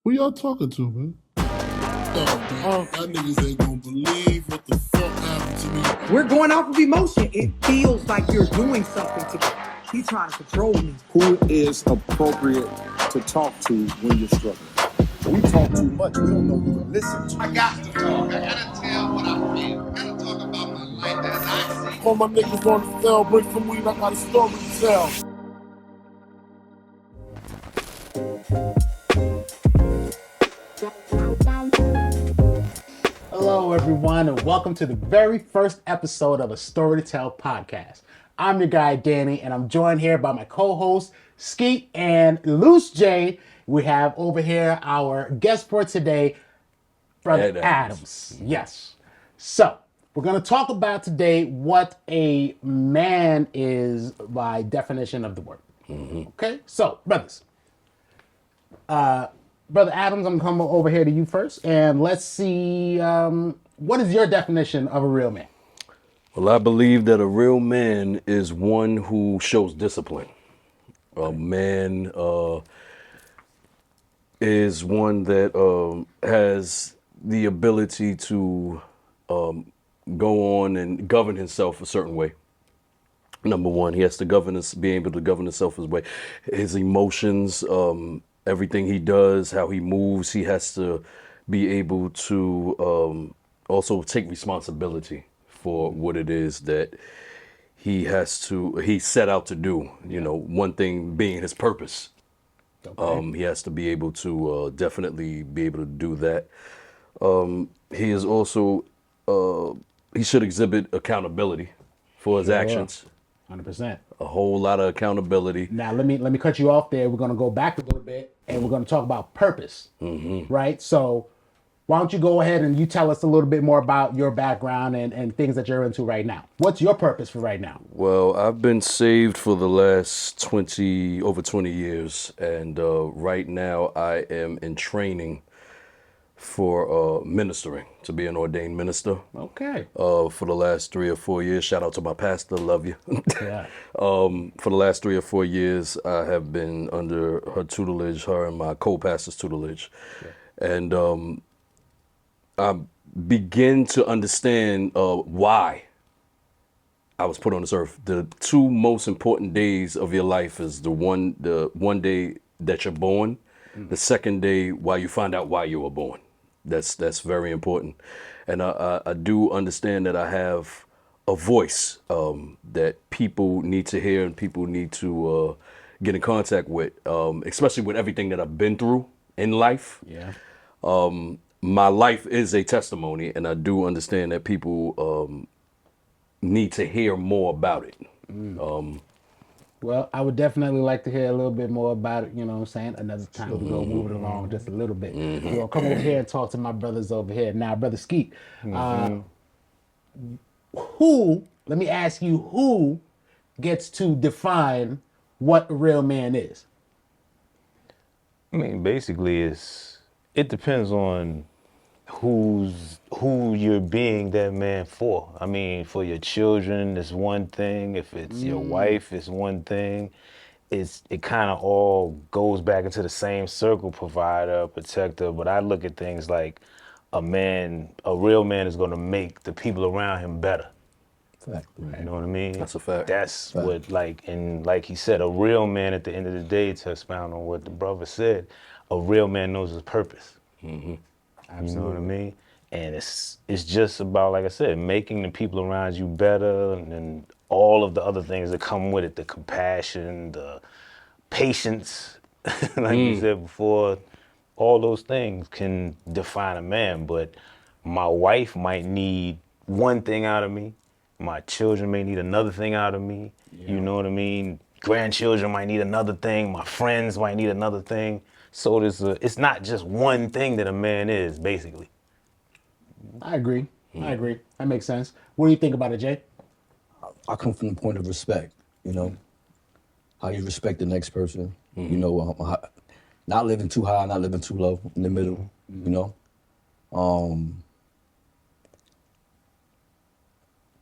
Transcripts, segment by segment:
Who y'all talking to, man? Y'all niggas ain't gonna believe what the fuck happened to me. We're going off of emotion. It feels like you're doing something to me. He's trying to control me. Who is appropriate to talk to when you're struggling? We talk too much. We don't know who to listen to. I got to talk. I gotta tell what I feel. I gotta talk about my life as I see. All my niggas on the cell, bring some weed, I got a story to tell. Hello, everyone, and welcome to the very first episode of a Story to Tell podcast. I'm your guy, Danny, and I'm joined here by my co-hosts, Skeet and Loose J. We have over here our guest for today, Brother Adams. Yes. So, we're going to talk about today what a man is by definition of the word. Okay? So, brothers. Brother Adams, I'm coming over here to you first, and let's see, what is your definition of a real man? Well, I believe that a real man is one who shows discipline. A man is one that has the ability to go on and govern himself a certain way. Number one, he has to be able to govern himself his way. His emotions, everything he does, how he moves, he has to be able to also take responsibility for what it is that he set out to do. You know, one thing being his purpose. Okay. He has to be able to definitely be able to do that. He is also, he should exhibit accountability for his actions. 100%. A whole lot of accountability. Now, let me cut you off there. We're going to go back a little bit, and we're going to talk about purpose, right? So why don't you go ahead and you tell us a little bit more about your background and things that you're into right now. What's your purpose for right now? Well, I've been saved for the last over 20 years, and right now I am in training for ministering, to be an ordained minister. Okay. For the last 3 or 4 years. Shout out to my pastor, love you. Yeah. For the last 3 or 4 years, I have been under her tutelage, her and my co-pastor's tutelage. Yeah. And I begin to understand why I was put on this earth. The two most important days of your life is the one day that you're born, the second day while you find out why you were born. That's very important. And I do understand that I have a voice that people need to hear and people need to get in contact with, especially with everything that I've been through in life. Yeah. My life is a testimony, and I do understand that people need to hear more about it. Well, I would definitely like to hear a little bit more about it, you know what I'm saying? Another time we're going to move it along just a little bit. We're going to come over here and talk to my brothers over here. Now, Brother Skeet, let me ask you, who gets to define what a real man is? I mean, basically, it depends on who you're being that man for. I mean, for your children, it's one thing. If it's your wife, it's one thing. It kind of all goes back into the same circle: provider, protector. But I look at things like a real man is going to make the people around him better. Fact. You know what I mean? That's a fact. That's what, like he said, a real man at the end of the day, to expound on what the brother said, a real man knows his purpose. You know what I mean? And it's just about, like I said, making the people around you better, and then all of the other things that come with it, the compassion, the patience, like you said before, all those things can define a man. But my wife might need one thing out of me. My children may need another thing out of me. Yeah. You know what I mean? Grandchildren might need another thing. My friends might need another thing. So it's not just one thing that a man is, basically. I agree. That makes sense. What do you think about it, Jay? I come from the point of respect, you know, how you respect the next person, you know, not living too high, not living too low, in the middle, you know.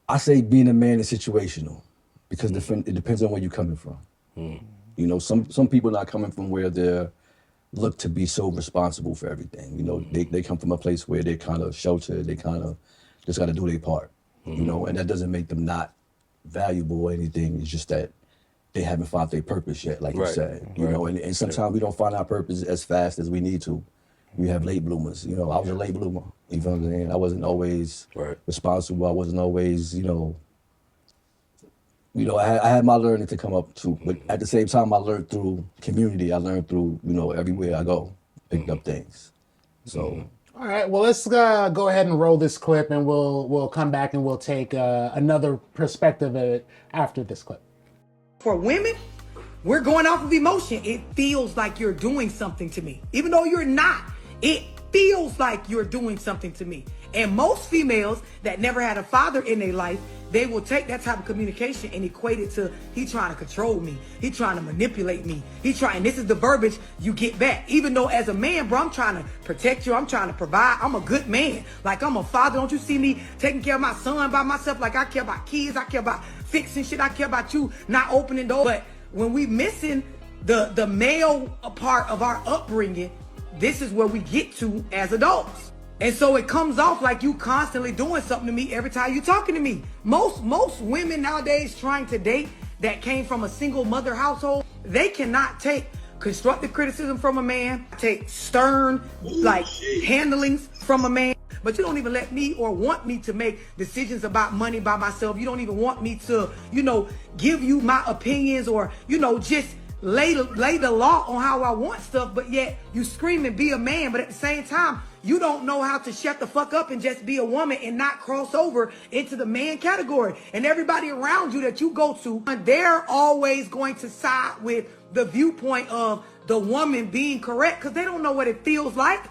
I say being a man is situational because it depends on where you're coming from. You know, some people not coming from where they're look to be so responsible for everything. You know, they come from a place where they're kind of sheltered. They kind of just got to do their part. You know, and that doesn't make them not valuable or anything. It's just that they haven't found their purpose yet, like you said. You know, and sometimes we don't find our purpose as fast as we need to. We have late bloomers. You know, I was a late bloomer. You know what I'm saying? I wasn't always responsible. I wasn't always, I had my learning to come up to, but at the same time, I learned through community. I learned through, everywhere I go, picked up things. So. All right, well, let's go ahead and roll this clip, and we'll come back and we'll take another perspective of it after this clip. For women, we're going off of emotion. It feels like you're doing something to me. Even though you're not, it feels like you're doing something to me. And most females that never had a father in their life, they will take that type of communication and equate it to, he trying to control me. He trying to manipulate me. This is the verbiage you get back. Even though as a man, bro, I'm trying to protect you. I'm trying to provide. I'm a good man. Like, I'm a father. Don't you see me taking care of my son by myself? Like, I care about kids. I care about fixing shit. I care about you not opening doors. But when we missing the male part of our upbringing, this is where we get to as adults. And so it comes off like you constantly doing something to me every time you talking to me. Most women nowadays trying to date that came from a single mother household, they cannot take constructive criticism from a man, take stern handlings from a man. But you don't even let me or want me to make decisions about money by myself. You don't even want me to, give you my opinions or, just lay the law on how I want stuff. But yet you scream and be a man. But at the same time, you don't know how to shut the fuck up and just be a woman and not cross over into the man category. And everybody around you that you go to, they're always going to side with the viewpoint of the woman being correct because they don't know what it feels like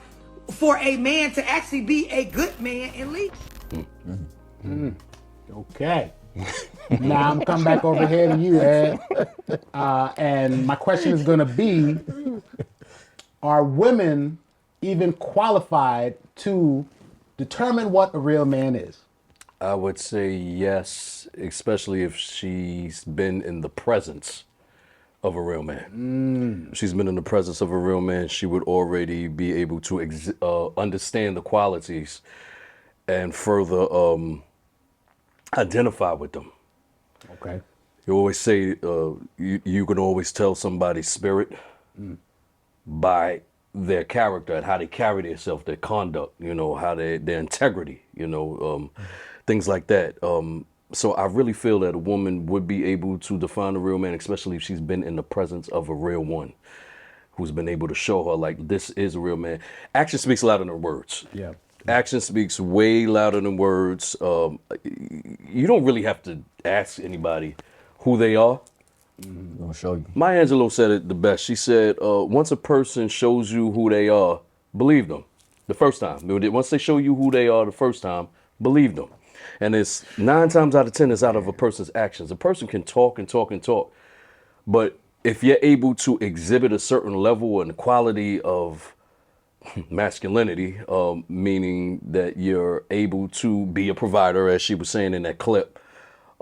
for a man to actually be a good man and lead. Okay. Now I'm coming back over here to you, Ed. And my question is going to be, are women even qualified to determine what a real man is? I would say yes, especially if she's been in the presence of a real man. She's been in the presence of a real man, she would already be able to understand the qualities and further identify with them. Okay. You always say you can always tell somebody's spirit by their character and how they carry themselves, their conduct, how their integrity, things like that. So I really feel that a woman would be able to define a real man, especially if she's been in the presence of a real one who's been able to show her like this is a real man. Action speaks louder than words. Yeah. Action speaks way louder than words. You don't really have to ask anybody who they are. I'll show you. Maya Angelou said it the best. She said, once a person shows you who they are, believe them the first time. Once they show you who they are the first time, believe them. And it's 9 times out of 10 is out of a person's actions. A person can talk and talk and talk, but if you're able to exhibit a certain level and quality of masculinity, meaning that you're able to be a provider, as she was saying in that clip,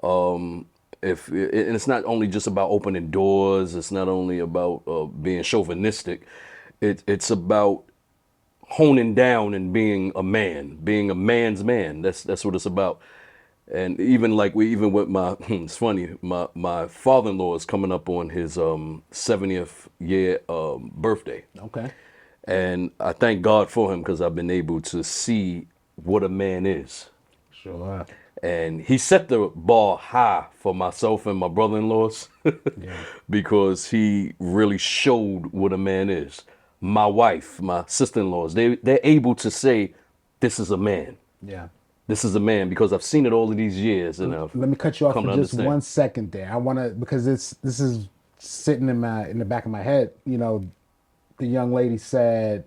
and it's not only just about opening doors, it's not only about being chauvinistic, it's about honing down and being a man, being a man's man. That's what it's about. And even with my, it's funny, my father-in-law is coming up on his 70th year birthday. Okay. And I thank God for him because I've been able to see what a man is. Sure. And he set the bar high for myself and my brother-in-laws because he really showed what a man is. My wife, my sister-in-laws, they're able to say, this is a man. Yeah. This is a man because I've seen it all of these years. And Let me cut you off for just 1 second there. I want to, because this is sitting in the back of my head. The young lady said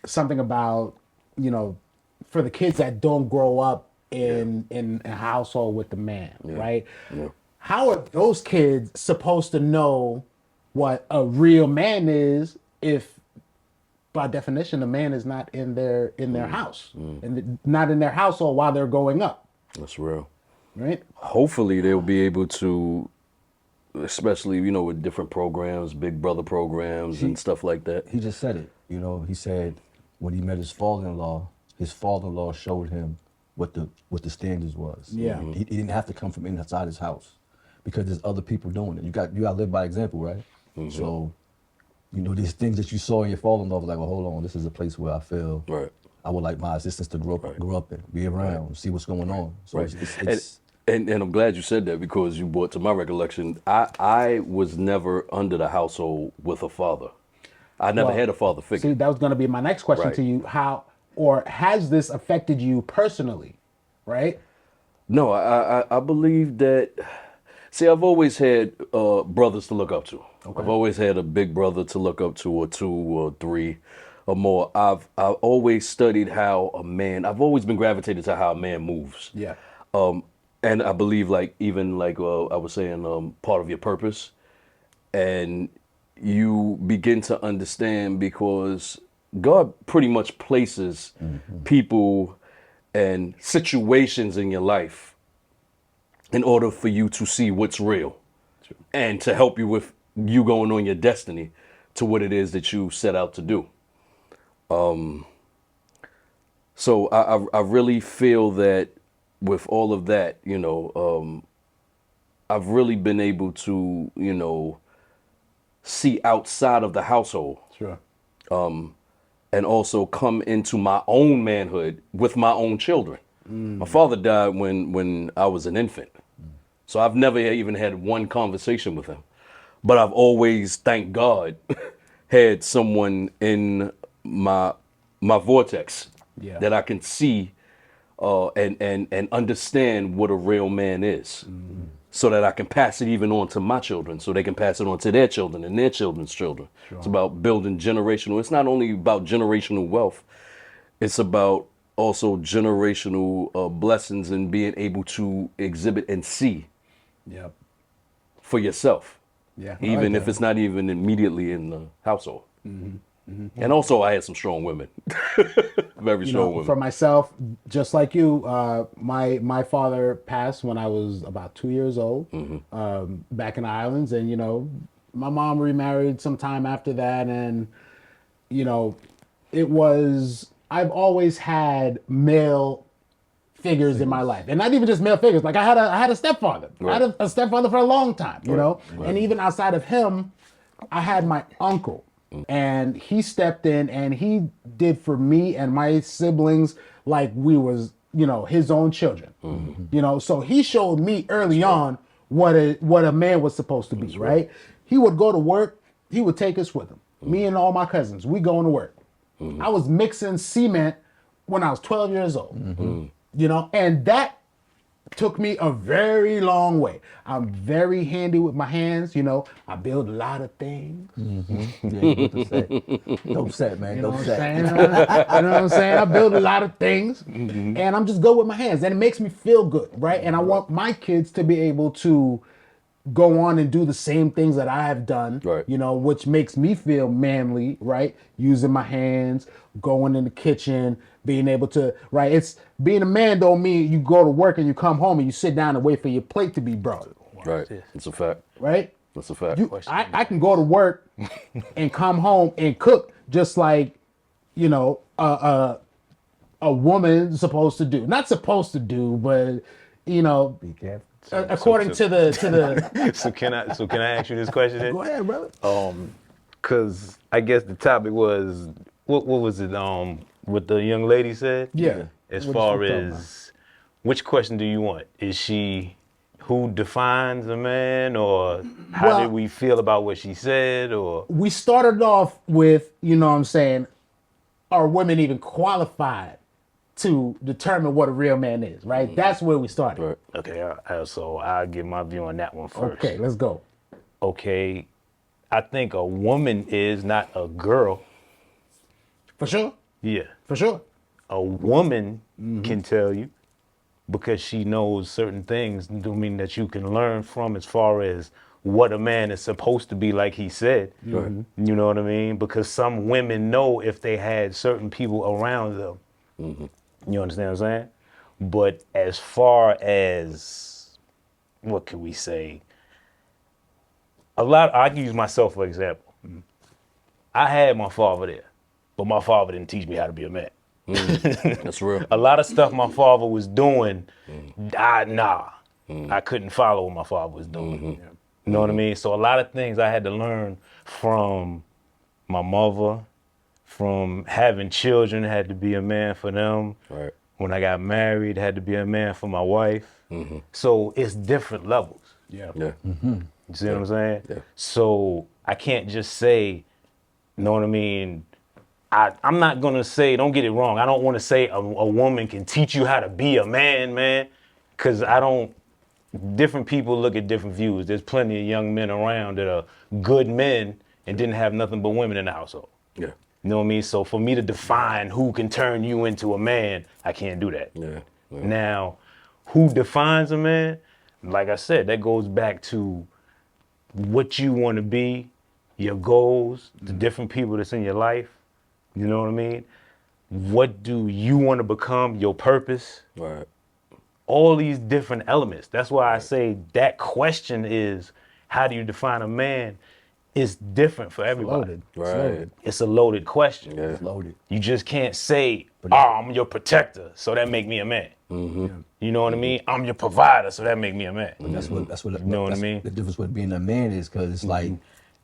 something about, for the kids that don't grow up in a household with the man, right? Yeah. How are those kids supposed to know what a real man is if, by definition, the man is not in their house and not in their household while they're growing up? That's real. Right? Hopefully they'll be able to especially, you know, with different programs, Big Brother programs and stuff like that. He just said it. You know, he said when he met his father-in-law showed him what the standards was. Yeah. He didn't have to come from inside his house because there's other people doing it. You got to live by example, right? So, you know, these things that you saw in your father-in-law, like, well, hold on, this is a place where I feel I would like my assistants to grow up in, be around, see what's going on. So it's and I'm glad you said that, because you brought to my recollection, I was never under the household with a father. I never had a father figure. See, that was going to be my next question to you. How, or has this affected you personally, right? No, I believe that. See, I've always had brothers to look up to. Okay. I've always had a big brother to look up to, or two, or three, or more. I've always studied how a man. I've always been gravitated to how a man moves. Yeah. And I believe, like, even like I was saying, part of your purpose, and you begin to understand, because God pretty much places people and situations in your life in order for you to see what's real and to help you with you going on your destiny to what it is that you set out to do. So I really feel that with all of that, you know, I've really been able to, you know, see outside of the household. Sure. And also come into my own manhood with my own children. My father died when I was an infant. So I've never even had one conversation with him. But I've always, thank God, had someone in my vortex that I can see and understand what a real man is. So that I can pass it even on to my children, so they can pass it on to their children and their children's children. Sure. It's about building generational. It's not only about generational wealth. It's about also generational blessings and being able to exhibit and see for yourself. Yeah. Even if it's not even immediately in the household. And also I had some strong women. Very strong women. For myself, just like you, my father passed when I was about 2 years old, back in the islands, and you know, my mom remarried sometime after that, and you know, I've always had male figures in my life, and not even just male figures. Like I had a stepfather. I had a stepfather for a long time, you know, and even outside of him, I had my uncle. And he stepped in and he did for me and my siblings like we was, you know, his own children. You know, so he showed me early on what a man was supposed to be, right? He would go to work, he would take us with him. Me and all my cousins, we going to work. I was mixing cement when I was 12 years old. You know, and that took me a very long way. I'm very handy with my hands, you know. I build a lot of things. Dope set, man. You know Dope what set. I'm saying? You know what I'm saying? I build a lot of things, and I'm just good with my hands, and it makes me feel good, right? And I want my kids to be able to go on and do the same things that I have done, you know, which makes me feel manly, right? Using my hands, going in the kitchen, being able to, right? It's being a man don't mean you go to work and you come home and you sit down and wait for your plate to be brought. Right. It's a fact. Right? That's a fact. I can go to work and come home and cook just like, you know, a woman's supposed to do. Not supposed to do, but, you know, Be careful. according to the So can I ask you this question then? Go ahead, brother. Cause I guess the topic was what was it what the young lady said? Yeah. As What far you talking as which question do you want? Is she who defines a man, or how did we feel about what she said, or we started off with, you know what I'm saying, are women even qualified to determine what a real man is, right? That's where we started. Right. okay, so I'll give my view on that one first. Okay, let's go. Okay, I think a woman is not a girl. For sure. Yeah. For sure. A woman can tell you, because she knows certain things, do mean that you can learn from, as far as what a man is supposed to be, like he said. You know what I mean? Because some women know if they had certain people around them. You understand what I'm saying? But as far as, what can we say? I can use myself for example. I had my father there, but my father didn't teach me how to be a man. That's real. A lot of stuff my father was doing, I couldn't follow what my father was doing. You know what I mean? So a lot of things I had to learn from my mother, from having children, had to be a man for them. Right. When I got married, had to be a man for my wife. So it's different levels. Yeah. You see what I'm saying? Yeah. So I can't just say, you know what I mean? I'm not gonna say, don't get it wrong, I don't wanna say a woman can teach you how to be a man, because different people look at different views. There's plenty of young men around that are good men and didn't have nothing but women in the household. Yeah. You know what I mean? So for me to define who can turn you into a man, I can't do that. Yeah. Now, who defines a man? Like I said, that goes back to what you want to be, your goals, the different people that's in your life. You know what I mean? What do you want to become, your purpose? Right. All these different elements. That's why I say that question is, how do you define a man? Is different for everybody. Right. It's a loaded question. Yeah. It's loaded. You just can't say, I'm your protector, so that make me a man. You know what I mean? I'm your provider, so that make me a man. That's what You know what I mean? The difference with being a man is because it's like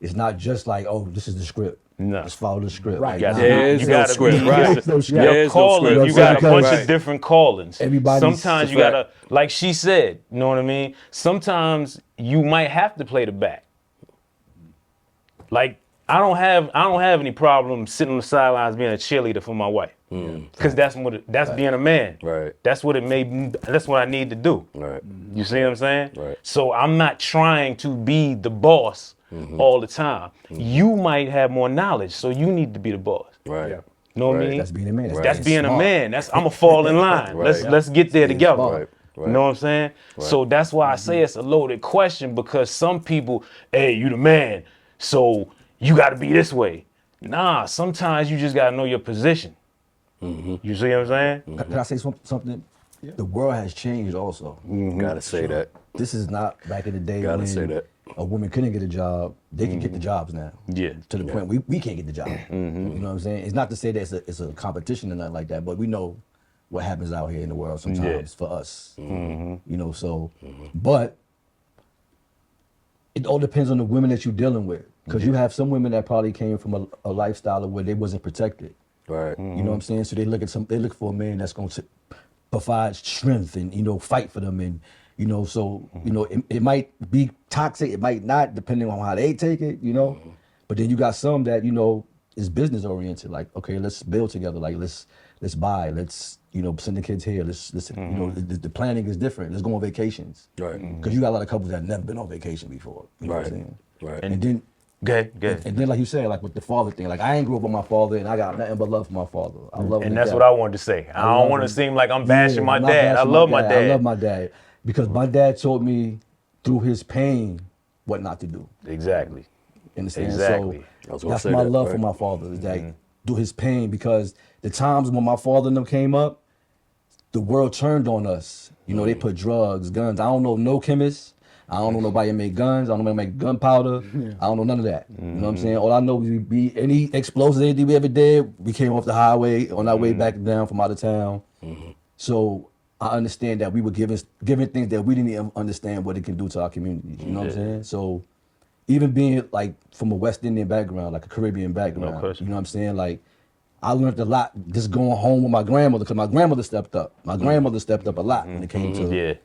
it's not just like, oh, this is the script. No. Just follow the script. Right. Like, There is no script. Right. There's no script. There Your is no calling, script. you got a bunch Right. of different callings. Everybody's- Sometimes you It's a gotta, like she said, you know what I mean? Sometimes you might have to play the back. Like, I don't have any problem sitting on the sidelines being a cheerleader for my wife. Because that's being a man. Right. That's what I need to do. Right. You see what I'm saying? Right. So I'm not trying to be the boss all the time. You might have more knowledge, so you need to be the boss. Right. Yeah. You know what I Right. mean? That's being a man. That's being smart. a man. I'm gonna fall in line. Right. Let's get there together. smart. Right. You know what I'm saying? So that's why I say it's a loaded question, because some people, hey, you the man, so you got to be this way. Nah, sometimes you just got to know your position. You see what I'm saying? Can I say something? The world has changed also. Gotta say that. This is not back in the day Gotta when say that. a woman couldn't get a job. They can get the jobs now. Yeah. To the point we can't get the job. You know what I'm saying? It's not to say that it's a competition or nothing like that, but we know what happens out here in the world sometimes for us. You know, so, but it all depends on the women that you're dealing with. Because you have some women that probably came from a lifestyle of where they wasn't protected. Right. You know what I'm saying? So they look for a man that's going to provide strength and, you know, fight for them. And, you know, so, you know, it might be toxic, it might not, depending on how they take it, you know. But then you got some that, you know, is business oriented. Like, okay, let's build together. Like, let's buy. Let's, you know, send the kids here. Let's you know, the planning is different. Let's go on vacations. Right. Because you got a lot of couples that have never been on vacation before. You know what I'm Right. saying? Right. And then, Good. and then, like you said, like with the father thing, like I ain't grew up with my father, and I got nothing but love for my father. I love him. And to that's death. what I wanted to say. I don't love want to him. seem like I'm bashing my I'm not dad. I bashing love my dad. I love my dad because my dad taught me through his pain what not to do. Exactly. Understand? Exactly. I was gonna That's say my that, love right. for my father is that through his pain, because the times when my father and them came up, the world turned on us. You know, they put drugs, guns. I don't know no chemists. I don't know nobody that make guns. I don't know nobody make gunpowder. I don't know none of that. You know what I'm saying? All I know is any explosives, anything we ever did, we came off the highway on our way back down from out of town. So I understand that we were given things that we didn't even understand what it can do to our communities. You know what I'm saying? So even being like from a West Indian background, like a Caribbean background, question. you know what I'm saying? Like I learned a lot just going home with my grandmother because my grandmother stepped up. My grandmother stepped up a lot when it came to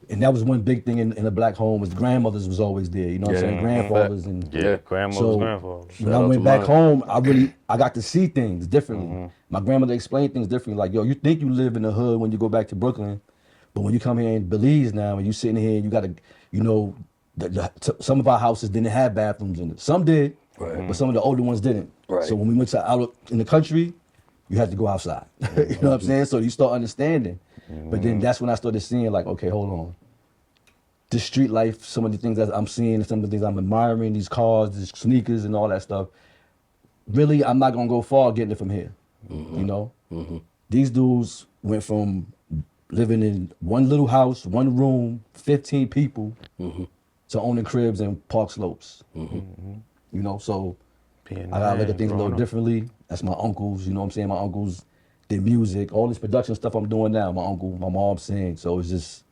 and that was one big thing in a black home was grandmothers was always there. You know what I'm saying? Grandfathers and Grandmother's grandfather. when I went back home, I got to see things differently. My grandmother explained things differently. Like, yo, you think you live in the hood when you go back to Brooklyn, but when you come here in Belize now, and you sitting here, you got to, you know, some of our houses didn't have bathrooms in it. Some did, but some of the older ones didn't. Right. So when we went out in the country, you had to go outside. You know what I'm saying? So you start understanding. But then that's when I started seeing like, okay, hold on. This street life, some of the things that I'm seeing, some of the things I'm admiring, these cars, these sneakers and all that stuff, really, I'm not gonna go far getting it from here, you know? These dudes went from living in one little house, one room, 15 people, to owning cribs and park slopes. You know, so I gotta look at things a little differently. That's my uncles, you know what I'm saying? My uncles did music, all this production stuff I'm doing now. My uncle, my mom sings, so it's just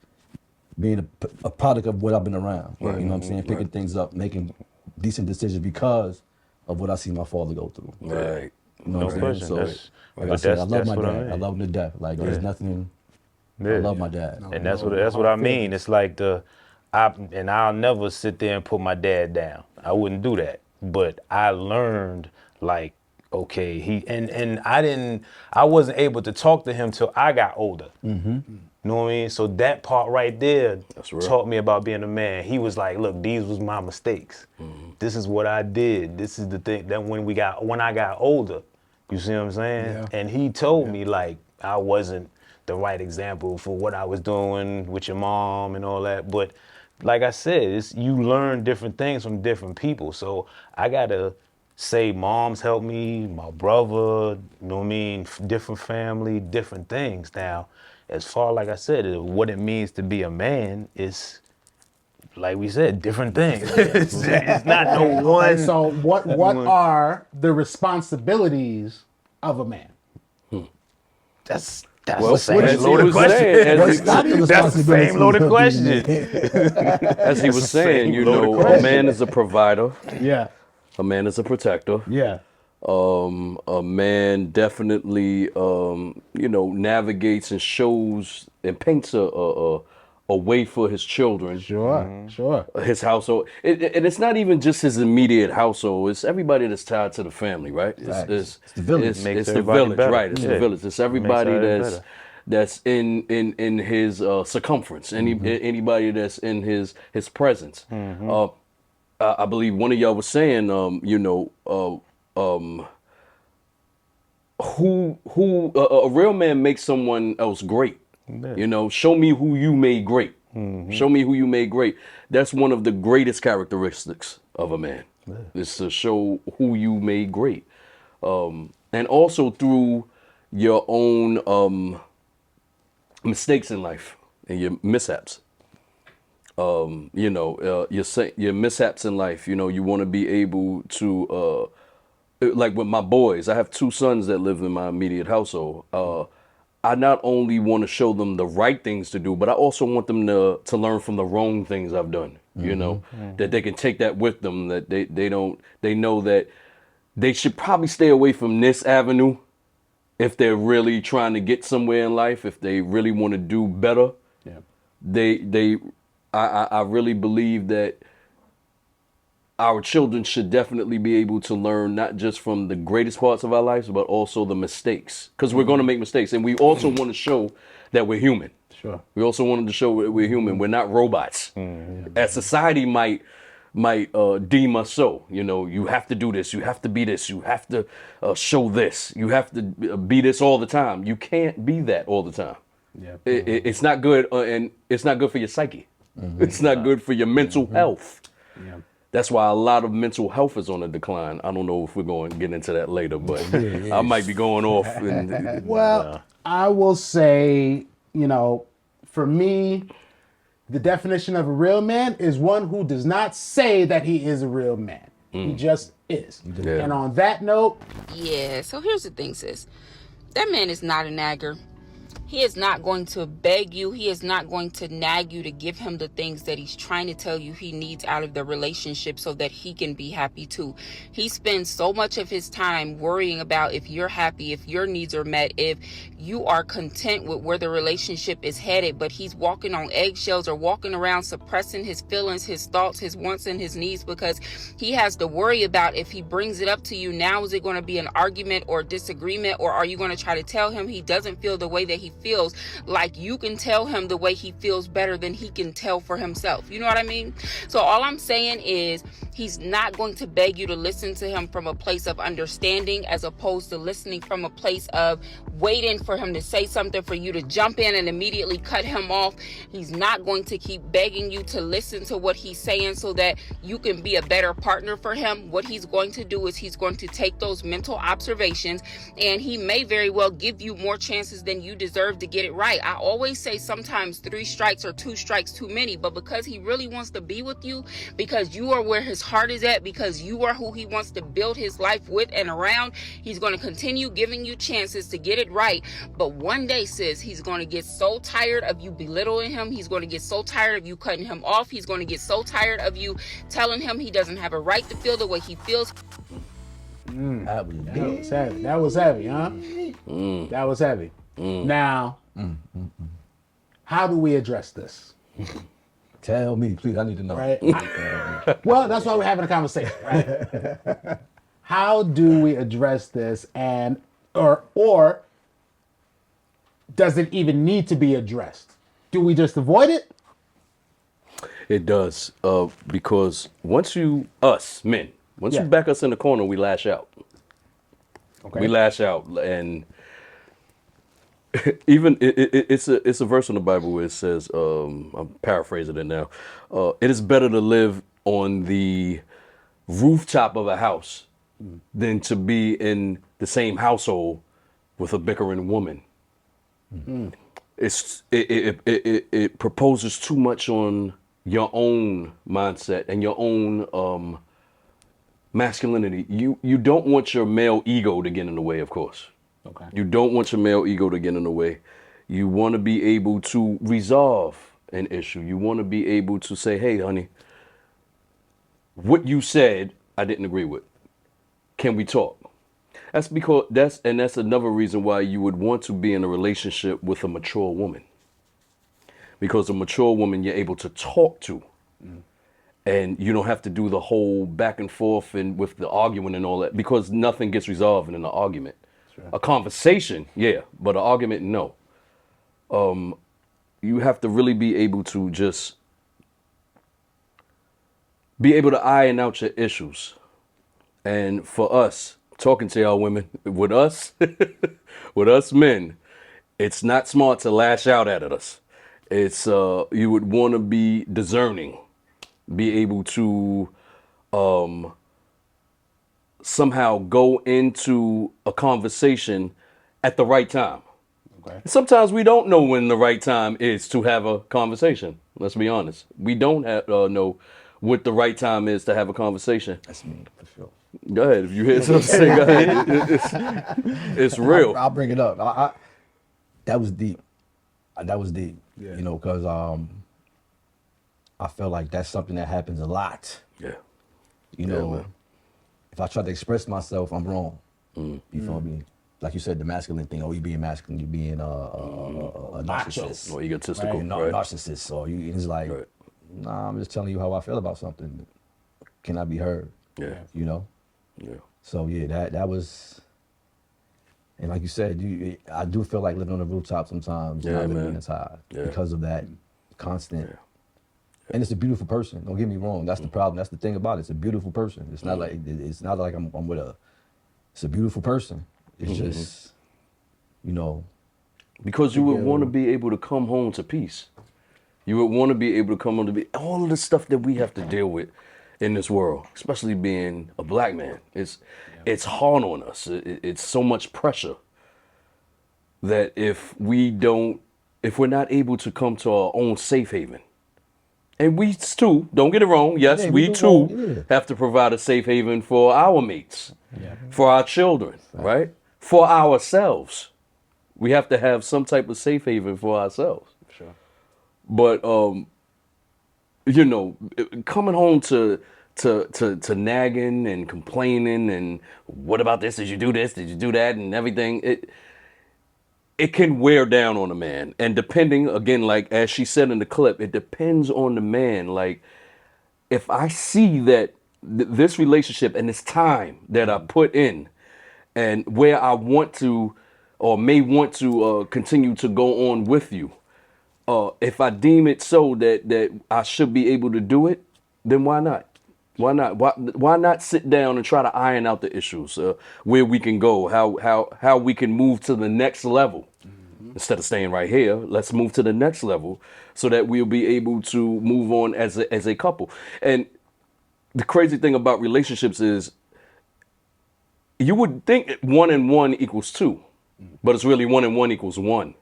being a product of what I've been around. You know what I'm saying? Picking things up, making decent decisions because of what I see my father go through. Right. You know No what I'm question. saying? So, That's- like I but said, I that's love my what I dad. mean. I love him to death. Like there's nothing. I love my dad. And that's what I mean. It's like I'll never sit there and put my dad down. I wouldn't do that. But I learned like, okay, I wasn't able to talk to him till I got older. You know what I mean? So that part right there taught me about being a man. He was like, look, these was my mistakes. This is what I did. This is the thing that when I got older, you see what I'm saying? Yeah. And he told me like I wasn't the right example for what I was doing with your mom and all that. But like I said, you learn different things from different people. So I gotta say mom's helped me, my brother, you know what I mean, different family, different things. Now, as far like I said, what it means to be a man is, like we said, different things. it's not no one. Okay, so what are the responsibilities of a man? That's Well, the same as he loaded was question. saying, as he- That's the same loaded question. as he was saying, you know, a man is a provider. Yeah. A man is a protector. Yeah. A man definitely, you know, navigates and shows and paints a way for his children. Sure. His household. And it's not even just his immediate household. It's everybody that's tied to the family, right? It's the village. Makes It's the everybody village, better. right? It's the Yeah. village. It's everybody everybody that's better. that's in his circumference. Anybody that's in his presence. I believe one of y'all was saying, you know, a real man makes someone else great. You know, show me who you made great. Show me who you made great. That's one of the greatest characteristics of a man. Is to show who you made great. And also through your own mistakes in life and your mishaps. You know, your mishaps in life. You know, you want to be able to, like with my boys. I have 2 sons that live in my immediate household. I not only want to show them the right things to do, but I also want them to learn from the wrong things I've done. You know, that they can take that with them. That they know that they should probably stay away from this avenue if they're really trying to get somewhere in life. If they really want to do better, I really believe that our children should definitely be able to learn not just from the greatest parts of our lives, but also the mistakes. Because we're going to make mistakes. And we also want to show that we're human. Sure. We also wanted to show that we're human. We're not robots. As society might deem us so. You know, you have to do this. You have to be this. You have to show this. You have to be this all the time. You can't be that all the time. Yeah. It's not good, and it's not good for your psyche. It's not good for your mental health. Yeah. That's why a lot of mental health is on the decline. I don't know if we're going to get into that later, but I might be going off. Well, I will say, you know, for me, the definition of a real man is one who does not say that he is a real man. He just is. Yeah. And on that note, Yeah, so here's the thing, sis. That man is not a nagger. He is not going to beg you. He is not going to nag you to give him the things that he's trying to tell you he needs out of the relationship so that he can be happy too. He spends so much of his time worrying about if you're happy, if your needs are met, if you are content with where the relationship is headed, but he's walking on eggshells or walking around suppressing his feelings, his thoughts, his wants, and his needs because he has to worry about if he brings it up to you, now is it going to be an argument or disagreement, or are you going to try to tell him he doesn't feel the way that he feels, like you can tell him the way he feels better than he can tell for himself. You know what I mean? So all I'm saying is he's not going to beg you to listen to him from a place of understanding as opposed to listening from a place of waiting for him to say something for you to jump in and immediately cut him off. He's not going to keep begging you to listen to what he's saying so that you can be a better partner for him. What he's going to do is he's going to take those mental observations and he may very well give you more chances than you deserve deserve to get it right. I always say sometimes 3 strikes or 2 strikes too many, but because he really wants to be with you, because you are where his heart is at, because you are who he wants to build his life with and around, he's going to continue giving you chances to get it right. But one day, sis, he's going to get so tired of you belittling him. He's going to get so tired of you cutting him off. He's going to get so tired of you telling him he doesn't have a right to feel the way he feels. That was heavy. That was heavy, huh? That was heavy. Now, how do we address this? Tell me, please. I need to know. Right? Well, that's why we're having a conversation, right? How do we address this, and or does it even need to be addressed? Do we just avoid it? It does, because once you back us in the corner, we lash out. Okay. We lash out, and even it's a verse in the Bible where it says, I'm paraphrasing it now. It is better to live on the rooftop of a house than to be in the same household with a bickering woman. It proposes too much on your own mindset and your own masculinity. You don't want your male ego to get in the way, of course. Okay. You don't want your male ego to get in the way. You want to be able to resolve an issue. You want to be able to say, hey, honey, what you said, I didn't agree with. Can we talk? That's another reason why you would want to be in a relationship with a mature woman. Because a mature woman you're able to talk to. And you don't have to do the whole back and forth and with the arguing and all that, because nothing gets resolved in an argument. Sure. A conversation, yeah, but an argument, no. You have to really be able to just be able to iron out your issues. And for us, talking to y'all women, with us, with us men, it's not smart to lash out at us. It's you would want to be discerning, be able to somehow go into a conversation at the right time. Okay. Sometimes we don't know when the right time is to have a conversation. Let's be honest. We don't know what the right time is to have a conversation. That's me, for sure. Go ahead. If you hear something, say go ahead. It's real. I'll bring it up. That was deep. That was deep. Yeah. You know, because I feel like that's something that happens a lot. Yeah. You know, man. If I try to express myself, I'm wrong. You feel me? Like you said, the masculine thing. Oh, you being masculine, you being a narcissist. Or egotistical. Right? Right. Narcissist. Or it's like, right. Nah, I'm just telling you how I feel about something. Can I be heard? Yeah. You know? Yeah. So yeah, that was, and like you said, I do feel like living on the rooftop sometimes. Yeah, not living man. inside Yeah. because of that constant. Yeah. And it's a beautiful person. Don't get me wrong. That's the problem. That's the thing about it. It's a beautiful person. It's not like I'm with a. It's a beautiful person. It's just, you know. Because you would want to be able to come home to peace. You would want to be able to come home to be all of the stuff that we have to deal with in this world, especially being a black man. It's hard on us. It's so much pressure that if we're not able to come to our own safe haven, and we too, don't get it wrong, yes, we too have to provide a safe haven for our mates, for our children, right? For ourselves. We have to have some type of safe haven for ourselves. Sure. But you know, coming home to nagging and complaining and what about this? Did you do this? Did you do that? And everything. It can wear down on a man. And depending, again, like as she said in the clip, it depends on the man. Like if I see that this relationship and this time that I put in and where I want to or may want to continue to go on with you, if I deem it so that I should be able to do it, then why not? Why not? Why not sit down and try to iron out the issues, where we can go, how we can move to the next level. Instead of staying right here, let's move to the next level so that we'll be able to move on as a couple. And the crazy thing about relationships is you would think 1 and 1 equals 2, but it's really 1 and 1 equals 1.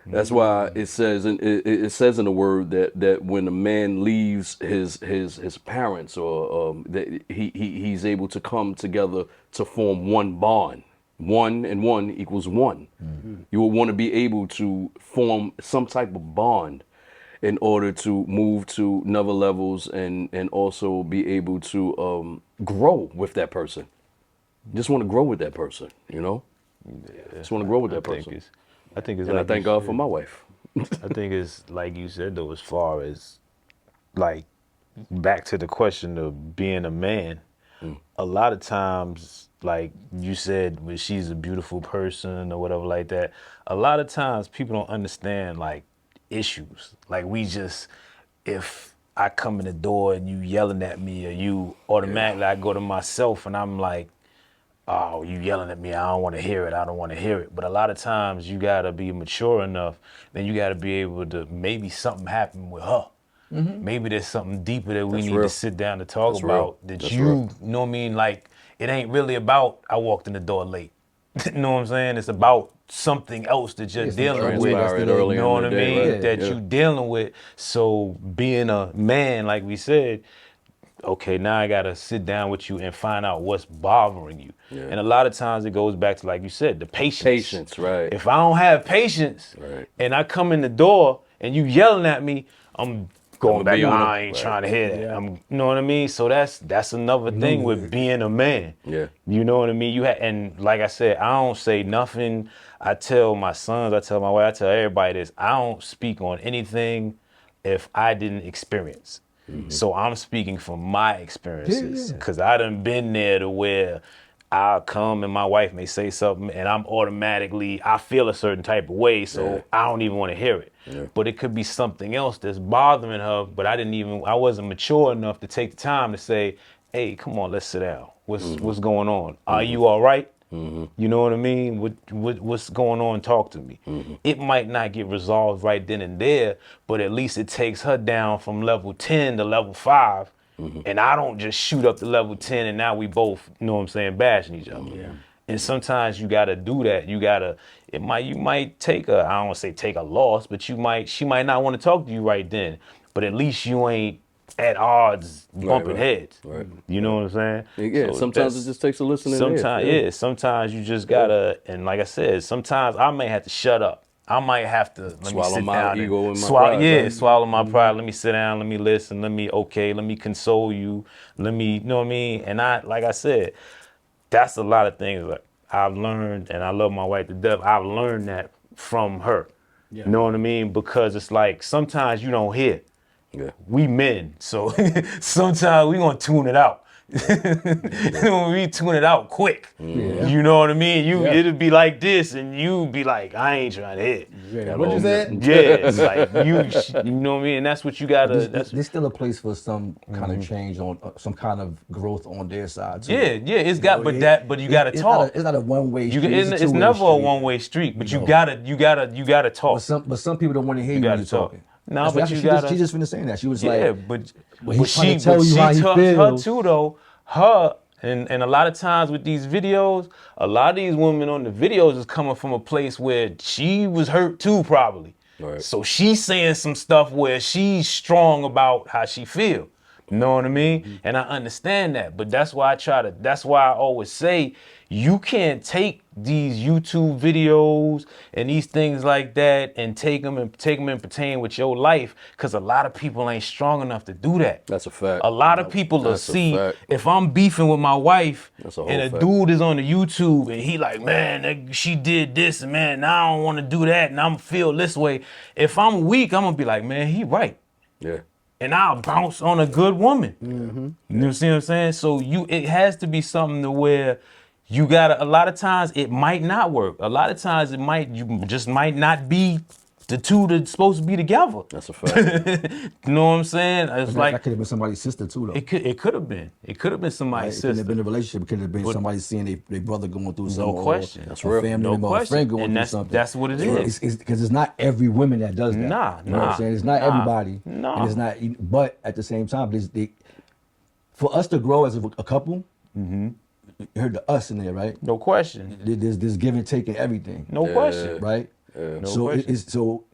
That's why it says it says in the word that when a man leaves his parents or that he's able to come together to form one bond. 1 and 1 equals 1. You will want to be able to form some type of bond in order to move to another levels and also be able to grow with that person. Just want to grow with that person, you know? Just want to grow with that person. I think it's And like I thank God for my wife. I think it's like you said though, as far as like back to the question of being a man, a lot of times, like you said, when she's a beautiful person or whatever like that, a lot of times people don't understand like issues. Like we just, if I come in the door and you yelling at me or you automatically, I go to myself and I'm like, oh, you yelling at me, I don't want to hear it, I don't want to hear it. But a lot of times you got to be mature enough, then you got to be able to, maybe something happened with her. Maybe there's something deeper that we need to sit down to talk about. That you know what I mean? Like, it ain't really about, I walked in the door late. You know what I'm saying? It's about something else that you're dealing with. You know what I mean? That you dealing with. So being a man, like we said, okay, now I gotta sit down with you and find out what's bothering you. And a lot of times it goes back to, like you said, the patience. Patience, right. If I don't have patience and I come in the door and you yelling at me, I'm going back, I ain't trying to hear that. You know what I mean? So that's another thing with being a man. Yeah. You know what I mean? And like I said, I don't say nothing. I tell my sons, I tell my wife, I tell everybody this. I don't speak on anything if I didn't experience. So I'm speaking from my experiences, because I done been there to where I'll come and my wife may say something and I'm automatically, I feel a certain type of way, so I don't even want to hear it. But it could be something else that's bothering her, but I wasn't mature enough to take the time to say, hey, come on, let's sit down. What's going on? Are you all right? You know what I mean? What's going on? Talk to me. It might not get resolved right then and there, but at least it takes her down from level 10 to level 5. And I don't just shoot up to level 10 and now we both, you know what I'm saying, bashing each other. And sometimes you gotta do that. You might take I don't want to say take a loss, but she might not want to talk to you right then. But at least you ain't at odds bumping heads. You know what I'm saying? Yeah, so sometimes it just takes a listening ear. Sometimes you just gotta, and like I said, sometimes I may have to shut up. I might have to swallow my ego and my pride. Swallow my pride. Let me sit down, let me listen, let me console you. Let me, you know what I mean? And like I said, that's a lot of things that I've learned, and I love my wife to death. I've learned that from her. You know what I mean? Because it's like sometimes you don't hear. We men, so sometimes we gonna tune it out. We tune it out quick. You know what I mean? It'll be like this, and you be like, I ain't trying to hit. What you said? It's like you know what I mean? And that's what you gotta. There's still a place for some kind of change on some kind of growth on their side too. It's got, but you gotta talk. It's not a one-way street. It's never a one-way street, but you gotta talk. But some people don't want to hear you when you're talking. No, but you gotta. She just finished saying that. She was but she tells her too though. Her and a lot of times with these videos, a lot of these women on the videos is coming from a place where she was hurt too, probably. So she's saying some stuff where she's strong about how she feel. You know what I mean? And I understand that, but that's why I always say, you can't take these YouTube videos and these things like that and take them and pertain with your life, because a lot of people ain't strong enough to do that. That's a fact. A lot of people will see, if I'm beefing with my wife and a dude is on the YouTube and he like, man, she did this and man, now I don't want to do that and I'm feel this way. If I'm weak, I'm gonna be like, man, he right. And I'll bounce on a good woman. You know what I'm saying? So it has to be something to where you gotta, a lot of times it might not work. A lot of times you just might not be the two that's supposed to be together. That's a fact. You know what I'm saying? It's like, that could have been somebody's sister too, though. It could have been. It could have been somebody's sister. It could have been a relationship. It could have been somebody seeing their brother going through something. No question. That's real. Family member or friend going through something. That's what it is. Because it's not every woman that does that. Nah. You know what I'm saying? It's not everybody. No. And it's not. But at the same time, for us to grow as a couple, you heard the us in there, right? No question. There's give and take in everything. No question. Right? So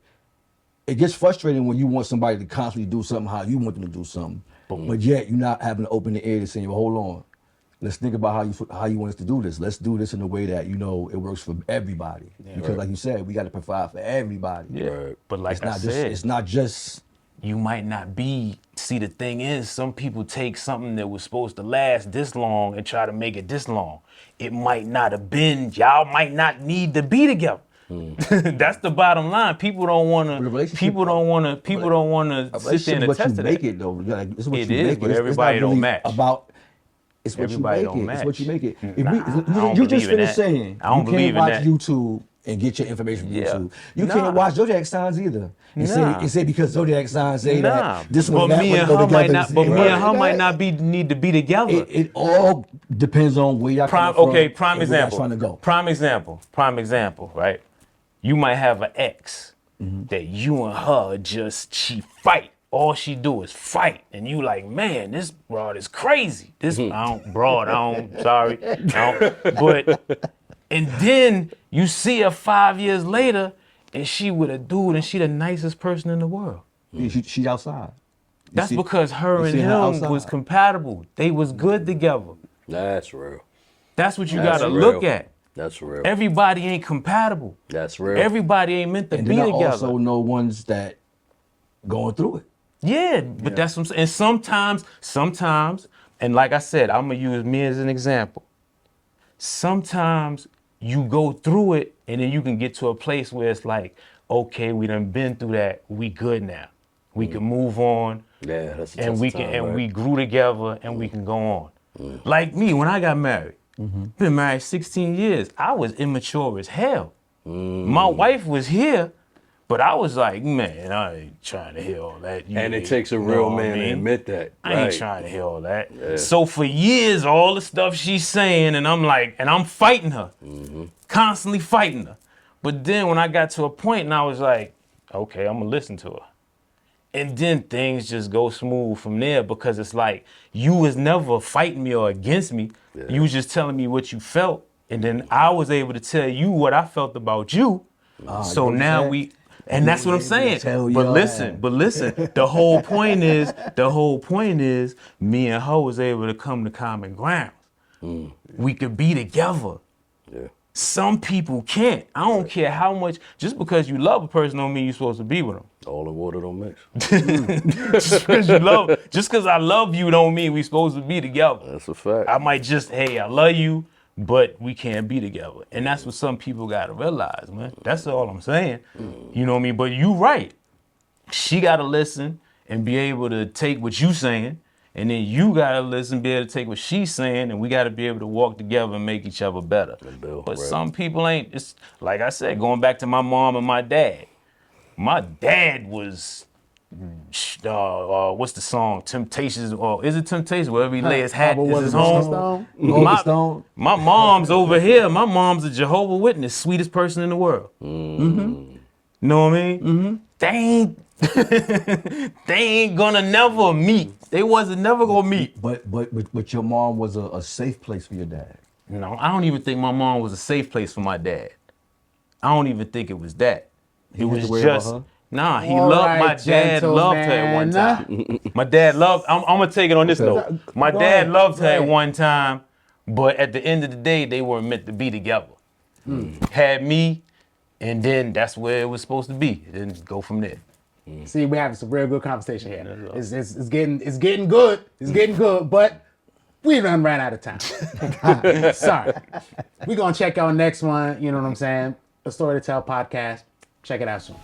it gets frustrating when you want somebody to constantly do something how you want them to do something, but yet you're not having to open the ear to saying, well, hold on, let's think about how you want us to do this. Let's do this in a way that it works for everybody. Because like you said, we got to provide for everybody. Yeah. But like it's not just. You might not be. See, the thing is, some people take something that was supposed to last this long and try to make it this long. It might not have been. Y'all might not need to be together. That's the bottom line. People don't want to. People don't want to sit there and attest to that. Make it though. Like, it's what it you is, make but it. everybody it's don't really match. It's what Everybody you don't make it. match. It's what you make it. You just finished saying I don't you believe can't in watch that. YouTube and get your information from YouTube. You can't watch zodiac signs either. And say because zodiac signs say that this one, but that me one and go her together. might not. But me and her might not need to be together. It all depends on where y'all coming from. Okay, prime and where y'all example. trying to go. Prime example, right? You might have an ex that you and her she fight. All she do is fight, and you like, man, this broad is crazy. Sorry. But, and then you see her 5 years later, and she with a dude, and she the nicest person in the world. She outside. That's because her and him was compatible. They was good together. That's real. That's what you gotta look at. That's real. Everybody ain't compatible. That's real. Everybody ain't meant to be together. And then I also know ones that going through it. Yeah, but that's what I'm saying. And sometimes, and like I said, I'm gonna use me as an example. Sometimes you go through it and then you can get to a place where it's like, okay, we done been through that, we good now. We can move on. Yeah, that's a and test we of can time, and right? we grew together and we can go on. Like me, when I got married, been married 16 years, I was immature as hell. My wife was here, but I was like, man, I ain't trying to hear all that. And it takes a real man to admit that. I ain't trying to hear all that. Yeah. So for years, all the stuff she's saying, and I'm like, and I'm fighting her, constantly fighting her. But then when I got to a point and I was like, okay, I'm gonna listen to her. And then things just go smooth from there because it's like, you was never fighting me or against me. Yeah. You was just telling me what you felt. And then I was able to tell you what I felt about you. So now and that's what I'm saying. But listen, the whole point is me and her was able to come to common ground. We could be together. Yeah. Some people can't. I don't care how much, just because you love a person don't mean you're supposed to be with them. All the water don't mix. just because I love you don't mean we supposed to be together. That's a fact. I might just, hey, I love you, but we can't be together. And that's what some people gotta realize, man. That's all I'm saying. You know what I mean? But you right. She gotta listen and be able to take what you saying, and then you gotta listen, be able to take what she's saying, and we gotta be able to walk together and make each other better. But some people ain't. It's like I said, going back to my mom and my dad. My dad was, what's the song? Temptations, or is it Temptations? Wherever he lay his hat is his home. My mom's over here. My mom's a Jehovah's Witness, sweetest person in the world. Know what I mean? They ain't gonna never meet. They wasn't never gonna meet. But your mom was a safe place for your dad. No, I don't even think my mom was a safe place for my dad. I don't even think it was that. It was just, nah, he loved, my dad loved her at one time. My dad loved, I'm gonna take it on this note. My dad loved her at one time, but at the end of the day, they weren't meant to be together. Had me, and then that's where it was supposed to be. Then go from there. See, we're having some real good conversation here. It's getting good. It's getting good, but we done ran out of time. Sorry. We're gonna check out next one, you know what I'm saying? A Story to Tell podcast. Check it out soon.